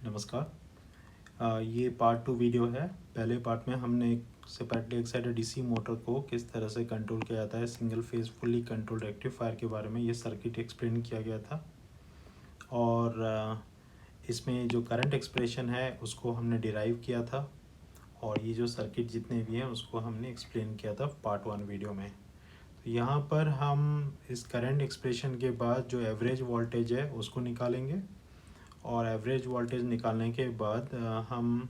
नमस्कार। ये part 2 video है। पहले पार्ट में हमने सेपरेटली एक्साइटेड डीसी मोटर को किस तरह से कंट्रोल किया जाता है, single phase fully controlled rectifier के बारे में ये सर्किट एक्सप्लेन किया गया था। और इसमें जो करंट एक्सप्रेशन है उसको हमने डिराइव किया था, और ये जो सर्किट जितने भी हैं उसको हमने एक्सप्लेन किया था पार्ट 1 वीडियो में। तो यहाँ पर हम इस करंट एक्सप्रेशन के बाद जो एवरेज वोल्टेज है उसको निकालेंगे, और एवरेज वोल्टेज निकालने के बाद हम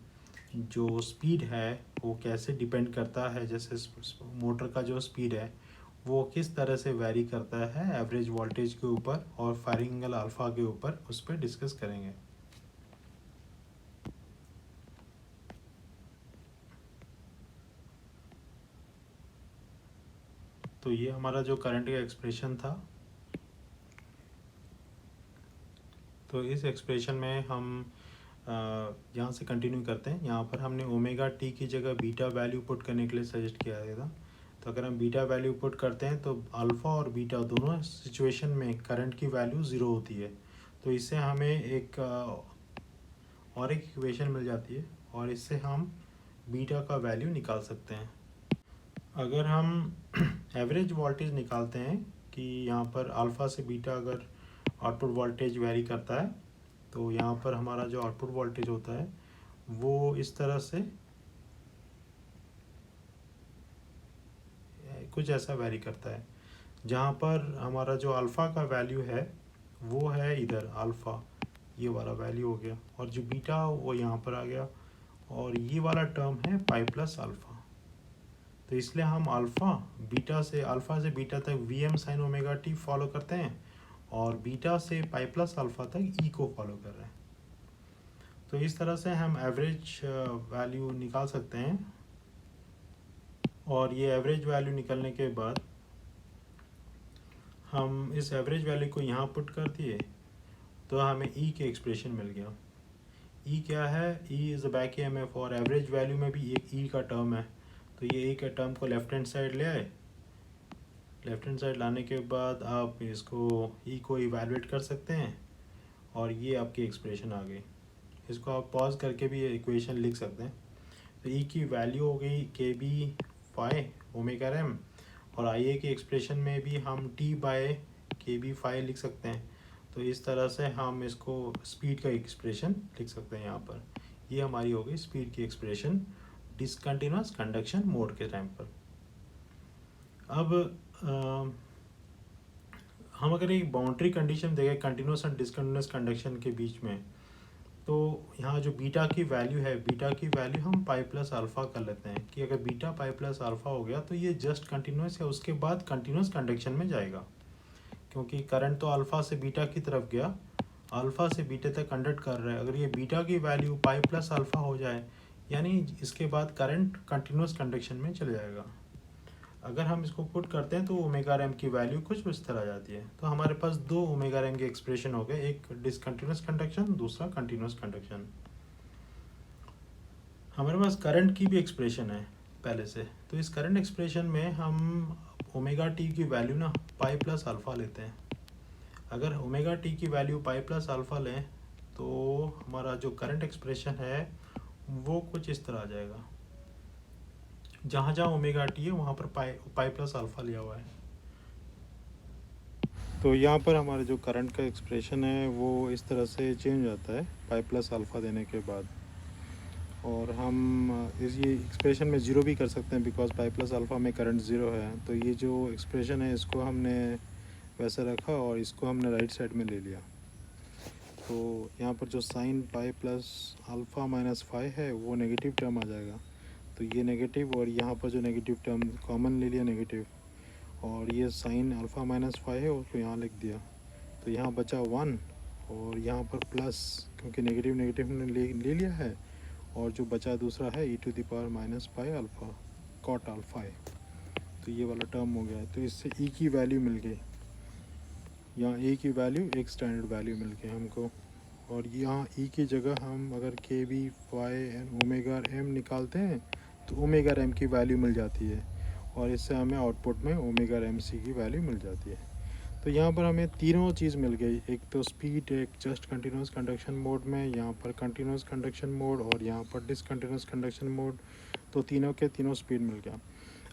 जो स्पीड है वो कैसे डिपेंड करता है, जैसे मोटर का जो स्पीड है वो किस तरह से वेरी करता है एवरेज वोल्टेज के ऊपर और फायरिंग एंगल अल्फ़ा के ऊपर, उस पर डिस्कस करेंगे। तो ये हमारा जो करंट का एक्सप्रेशन था। तो इस एक्सप्रेशन में हम यहाँ से कंटिन्यू करते हैं। यहाँ पर हमने ओमेगा टी की जगह बीटा वैल्यू पुट करने के लिए सजेस्ट किया गया था। तो अगर हम बीटा वैल्यू पुट करते हैं तो अल्फ़ा और बीटा दोनों सिचुएशन में करंट की वैल्यू ज़ीरो होती है। तो इससे हमें एक और एक इक्वेशन मिल जाती है, और इससे हम बीटा का वैल्यू निकाल सकते हैं। अगर हम एवरेज वोल्टेज निकालते हैं कि यहाँ पर अल्फ़ा से बीटा अगर आउटपुट वोल्टेज वेरी करता है, तो यहाँ पर हमारा जो आउटपुट वोल्टेज होता है वो इस तरह से कुछ ऐसा वेरी करता है, जहाँ पर हमारा जो अल्फ़ा का वैल्यू है वो है इधर अल्फ़ा, ये वाला वैल्यू हो गया, और जो बीटा वो यहाँ पर आ गया, और ये वाला टर्म है पाई प्लस अल्फ़ा। तो इसलिए हम अल्फ़ा से बीटा तक V M sine omega T follow करते हैं, और बीटा से पाई प्लस अल्फ़ा तक ई को फॉलो कर रहे हैं। तो इस तरह से हम एवरेज वैल्यू निकाल सकते हैं, और ये एवरेज वैल्यू निकलने के बाद हम इस एवरेज वैल्यू को यहाँ पुट कर दिए तो हमें ई के एक्सप्रेशन मिल गया। ई क्या है? E is back E M F, और एवरेज वैल्यू में भी एक ई का टर्म है। तो ये ई के टर्म को लेफ्ट हैंड साइड ले आए। लेफ्ट हैंड साइड लाने के बाद आप इसको ई को इवैल्यूएट कर सकते हैं, और ये आपकी एक्सप्रेशन आ गई। इसको आप पॉज करके भी इक्वेशन लिख सकते हैं। तो ई की वैल्यू हो गई के बी फाई ओमेगा एम, और आई ए की एक्सप्रेशन में भी हम टी बाय के बी फाई लिख सकते हैं। तो इस तरह से हम इसको स्पीड का एक्सप्रेशन लिख सकते हैं। यहाँ पर ये हमारी हो गई स्पीड की एक्सप्रेशन डिसकंटिन्यूअस कंडक्शन मोड के टाइम पर। अब हम अगर एक बाउंड्री कंडीशन देखें कंटिन्यूस एंड डिसकंटिन्यूअस कंडक्शन के बीच में, तो यहाँ जो बीटा की वैल्यू है, बीटा की वैल्यू हम पाई प्लस अल्फ़ा कर लेते हैं कि अगर बीटा पाई प्लस अल्फ़ा हो गया तो ये जस्ट कंटिन्यूस है, उसके बाद कंटिन्यूस कंडक्शन में जाएगा, क्योंकि करंट तो अल्फ़ा से बीटा की तरफ गया, अल्फ़ा से बीटा तक कंडक्ट कर रहा है। अगर ये बीटा की वैल्यू पाई प्लस अल्फ़ा हो जाए, यानी इसके बाद करंट कंटिन्यूस कंडक्शन में चले जाएगा। अगर हम इसको पुट करते हैं तो ओमेगा रैम की वैल्यू कुछ इस तरह आ जाती है। तो हमारे पास दो ओमेगा रैम के एक्सप्रेशन हो गए, एक डिसकंटिन्यूस कंडक्शन, दूसरा कंटिन्यूस कंडक्शन। हमारे पास करंट की भी एक्सप्रेशन है पहले से। तो इस करंट एक्सप्रेशन में हम ओमेगा टी की वैल्यू ना पाई प्लस अल्फ़ा लेते हैं। अगर ओमेगा टी की वैल्यू पाई प्लस अल्फ़ा लें तो हमारा जो करंट एक्सप्रेशन है वो कुछ इस तरह आ जाएगा। जहाँ जहाँ ओमेगा टी है वहाँ पर पाई प्लस अल्फ़ा लिया हुआ है। तो यहाँ पर हमारा जो करंट का एक्सप्रेशन है वो इस तरह से चेंज हो जाता है पाई प्लस अल्फ़ा देने के बाद, और हम इस ये एक्सप्रेशन में ज़ीरो भी कर सकते हैं बिकॉज पाई प्लस अल्फ़ा में करंट ज़ीरो है। तो ये जो एक्सप्रेशन है इसको हमने वैसा रखा और इसको हमने राइट साइड में ले लिया। तो यहाँ पर जो sine pi plus alpha minus phi है वो नेगेटिव टर्म आ जाएगा। तो ये नेगेटिव, और यहाँ पर जो नेगेटिव टर्म कॉमन ले लिया नेगेटिव, और ये साइन अल्फ़ा माइनस फाई है उसको यहाँ लिख दिया। तो यहाँ बचा 1, और यहाँ पर प्लस, क्योंकि नेगेटिव नेगेटिव ने ले लिया है, और जो बचा दूसरा है e to the power minus pi alpha cot alpha है। तो ये वाला टर्म हो गया। तो इससे ई की वैल्यू मिल गई, यहाँ ए की वैल्यू एक स्टैंडर्ड वैल्यू मिल गई हमको। और यहाँ ई की जगह हम अगर K B phi and omega M निकालते हैं तो ओमेगा एम की वैल्यू मिल जाती है, और इससे हमें आउटपुट में ओमेगा एम सी की वैल्यू मिल जाती है। तो यहाँ पर हमें तीनों चीज़ मिल गई, एक तो स्पीड, एक जस्ट कंटिन्यूस कंडक्शन मोड में, यहाँ पर कंटिन्यूस कंडक्शन मोड और यहाँ पर डिसकंटिन्यूस कंडक्शन मोड। तो तीनों के तीनों स्पीड मिल गया।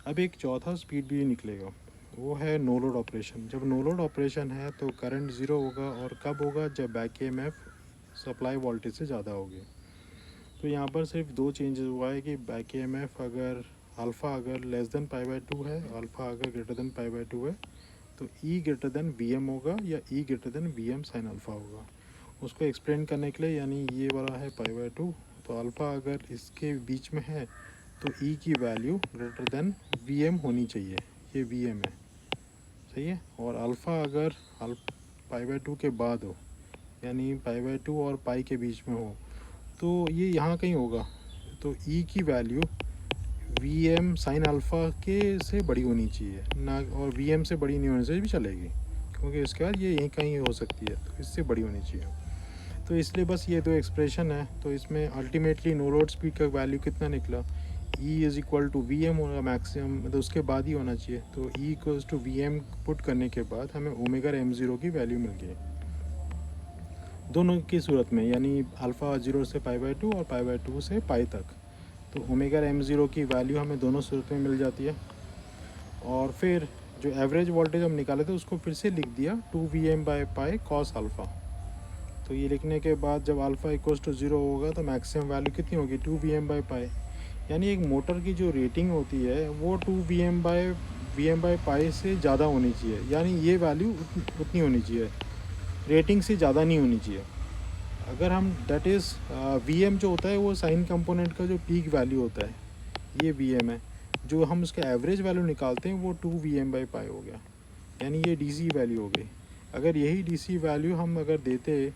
अब एक चौथा स्पीड भी निकलेगा, वो है नो लोड ऑपरेशन। जब नो लोड ऑपरेशन है तो करंट ज़ीरो होगा, और कब होगा? जब बैक EMF सप्लाई वोल्टेज से ज़्यादा होगी। तो यहाँ पर सिर्फ दो चेंजेस हुआ है कि बैक EMF अगर अल्फ़ा अगर लेस देन π/2 है, अल्फ़ा अगर ग्रेटर देन π/2 है, तो E ग्रेटर देन VM होगा या E greater than VM sine alpha होगा। उसको एक्सप्लेन करने के लिए, यानी ये वाला है π/2, तो अल्फ़ा अगर इसके बीच में है तो E की वैल्यू ग्रेटर देन VM होनी चाहिए, ये VM है, सही है। और अल्फ़ा अगर π/2 के बाद हो, यानी π/2 और पाई के बीच में हो, तो ये यहाँ कहीं होगा। तो E की वैल्यू VM साइन अल्फ़ा के से बड़ी होनी चाहिए ना, और VM से बड़ी नहीं होनी चाहिए भी चलेगी, क्योंकि इसके बाद ये यहीं कहीं हो सकती है, तो इससे बड़ी होनी चाहिए। तो इसलिए बस ये दो एक्सप्रेशन है। तो इसमें अल्टीमेटली नो लोड स्पीड का वैल्यू कितना निकला? E is equal to VM होगा मैक्सिमम, मतलब उसके बाद ही होना चाहिए। तो E equals to VM put करने के बाद हमें ओमेगा m0 की वैल्यू मिल गई दोनों की सूरत में, यानी अल्फ़ा 0 से π/2 और π/2 से पाई तक। तो ओमेगा m0 की वैल्यू हमें दोनों सूरत में मिल जाती है। और फिर जो एवरेज वोल्टेज हम निकाले थे उसको फिर से लिख दिया 2Vm/π cos अल्फ़ा। तो ये लिखने के बाद जब अल्फ़ा इक्वल्स टू 0 होगा तो मैक्सिमम वैल्यू कितनी होगी? 2Vm/π। यानी एक मोटर की जो रेटिंग होती है वो 2Vm/π से ज़्यादा होनी चाहिए, यानी ये वैल्यू उतनी होनी चाहिए, रेटिंग से ज़्यादा नहीं होनी चाहिए। अगर हम दैट इज़ VM जो होता है वो साइन कंपोनेंट का जो पीक वैल्यू होता है, ये VM है। जो हम उसका एवरेज वैल्यू निकालते हैं वो 2Vm/π हो गया, यानी ये DC वैल्यू हो गई। अगर यही DC वैल्यू हम अगर देते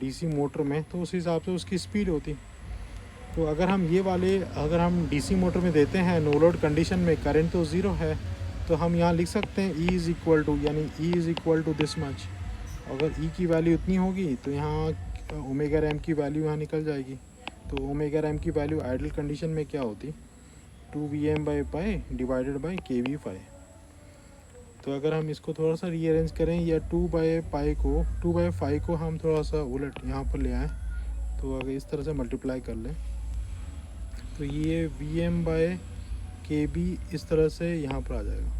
DC मोटर में तो उस हिसाब से उसकी स्पीड होती। तो अगर हम ये वाले अगर हम DC मोटर में देते हैं नो लोड कंडीशन में, करंट तो ज़ीरो है, तो हम यहाँ लिख सकते हैं E इज़ इक्वल टू, यानी E is equal to this much. अगर E की वैल्यू इतनी होगी तो यहाँ ओमेगा m की वैल्यू यहाँ निकल जाएगी। तो ओमेगा m की वैल्यू आइडल कंडीशन में क्या होती? 2Vm/π divided by kV/φ। तो अगर हम इसको थोड़ा सा रीअरेंज करें, या 2/φ को हम थोड़ा सा उलट यहाँ पर ले आएँ, तो अगर इस तरह से मल्टीप्लाई कर लें तो ये Vm/kb इस तरह से यहाँ पर आ जाएगा।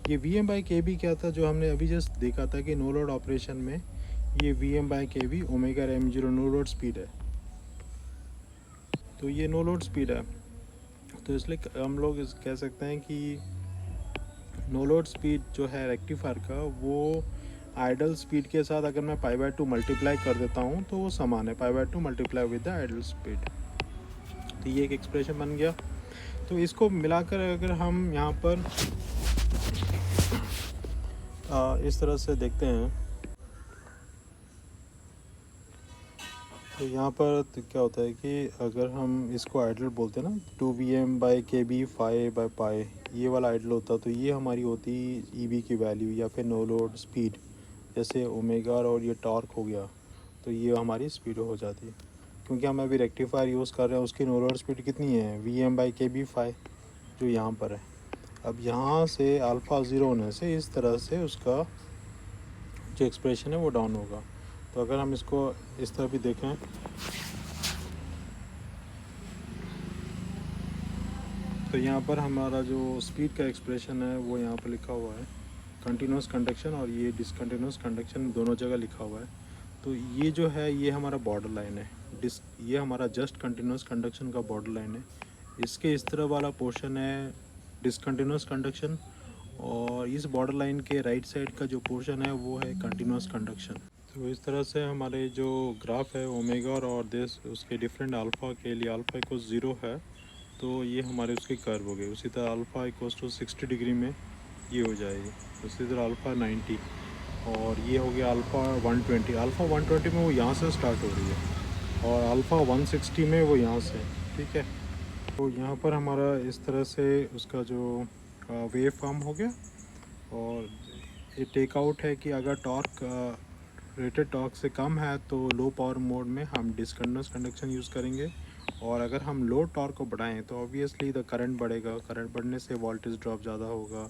ये Vm/kb क्या था? जो हमने अभी जस्ट देखा था कि नो लोड ऑपरेशन में ये Vm/kb omega m0 no load speed है। तो ये नो लोड स्पीड है, तो इसलिए हम लोग कह सकते हैं कि नो लोड स्पीड जो है रेक्टिफायर का, वो आइडल स्पीड के साथ अगर मैं π/2 मल्टीप्लाई कर देता हूँ तो वो समान है, π/2 multiply with the ideal speed. तो ये एक एक्सप्रेशन बन गया। तो इसको मिलाकर अगर हम यहाँ पर इस तरह से देखते हैं, तो यहाँ पर तो क्या होता है कि अगर हम इसको आइडल बोलते हैं ना, 2Vm/kb/π, ये वाला आइडल होता, तो ये हमारी होती EB की वैल्यू या फिर नो लोड स्पीड। जैसे ओमेगा और ये टॉर्क हो गया, तो ये हमारी स्पीड हो जाती है। क्योंकि हम अभी रेक्टिफायर यूज़ कर रहे हैं, उसकी नो लोड स्पीड कितनी है? Vm/kb/φ, जो यहाँ पर है। अब यहाँ से अल्फ़ा 0 होने से इस तरह से उसका जो एक्सप्रेशन है वो डाउन होगा। तो अगर हम इसको इस तरह भी देखें, तो यहाँ पर हमारा जो स्पीड का एक्सप्रेशन है वो यहाँ पर लिखा हुआ है, कंटिन्यूस कंडक्शन और ये डिसकंटिन्यूस कंडक्शन दोनों जगह लिखा हुआ है। तो ये जो है ये हमारा बॉर्डर लाइन है, ये हमारा जस्ट कंटिन्यूस कंडक्शन का बॉर्डर लाइन है। इसके इस तरह वाला पोर्शन है डिसकंटिन्यूस कंडक्शन, और इस बॉर्डर लाइन के राइट साइड का जो पोर्शन है वो है कंटिन्यूस कंडक्शन। तो इस तरह से हमारे जो ग्राफ है ओमेगा और दिस उसके डिफरेंट अल्फ़ा के लिए अल्फ़ा इक्वल 0 है, तो ये हमारे उसके कर्व हो गए। उसी तरह अल्फ़ा इक्वल टू 60 डिग्री में ये हो जाएगी, उसी तरह अल्फ़ा 90, और ये हो गया अल्फ़ा 120। अल्फ़ा 120 में वो यहाँ से स्टार्ट हो रही है, और अल्फ़ा 160 में वो यहाँ से, ठीक है। तो यहाँ पर हमारा इस तरह से उसका जो वेव फॉर्म हो गया। और ये टेक आउट है कि अगर टॉर्क रेटेड टॉर्क से कम है तो लो पावर मोड में हम डिसकंटिन्यूस कंडक्शन यूज़ करेंगे, और अगर हम लो टॉर्क को बढ़ाएं तो ऑब्वियसली द करंट बढ़ेगा, करंट बढ़ने से वोल्टेज ड्रॉप ज़्यादा होगा,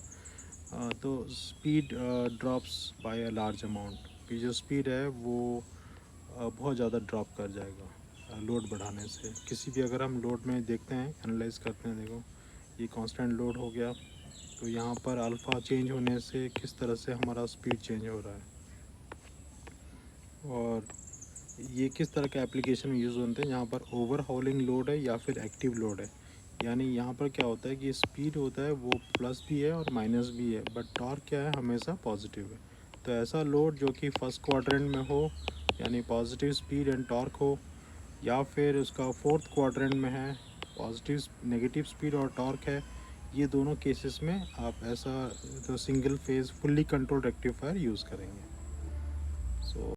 तो speed drops by a large amount, कि जो स्पीड है वो बहुत ज़्यादा ड्रॉप कर जाएगा लोड बढ़ाने से। किसी भी अगर हम लोड में देखते हैं, एनालाइज करते हैं, देखो ये कांस्टेंट लोड हो गया, तो यहाँ पर अल्फ़ा चेंज होने से किस तरह से हमारा स्पीड चेंज हो रहा है, और ये किस तरह के एप्लीकेशन में यूज़ होते हैं, जहाँ पर ओवर हॉलिंग लोड है या फिर एक्टिव लोड है। यानी यहाँ पर क्या होता है कि स्पीड होता है वो प्लस भी है और माइनस भी है, बट टॉर्क क्या है, हमेशा पॉजिटिव है। तो ऐसा लोड जो कि फर्स्ट क्वाड्रेंट में हो, यानी पॉजिटिव स्पीड एंड टॉर्क हो, या फिर उसका फोर्थ क्वाड्रेंट में है, पॉजिटिव नेगेटिव स्पीड और टॉर्क है, ये दोनों केसेस में आप ऐसा तो single phase fully control rectifier use करेंगे।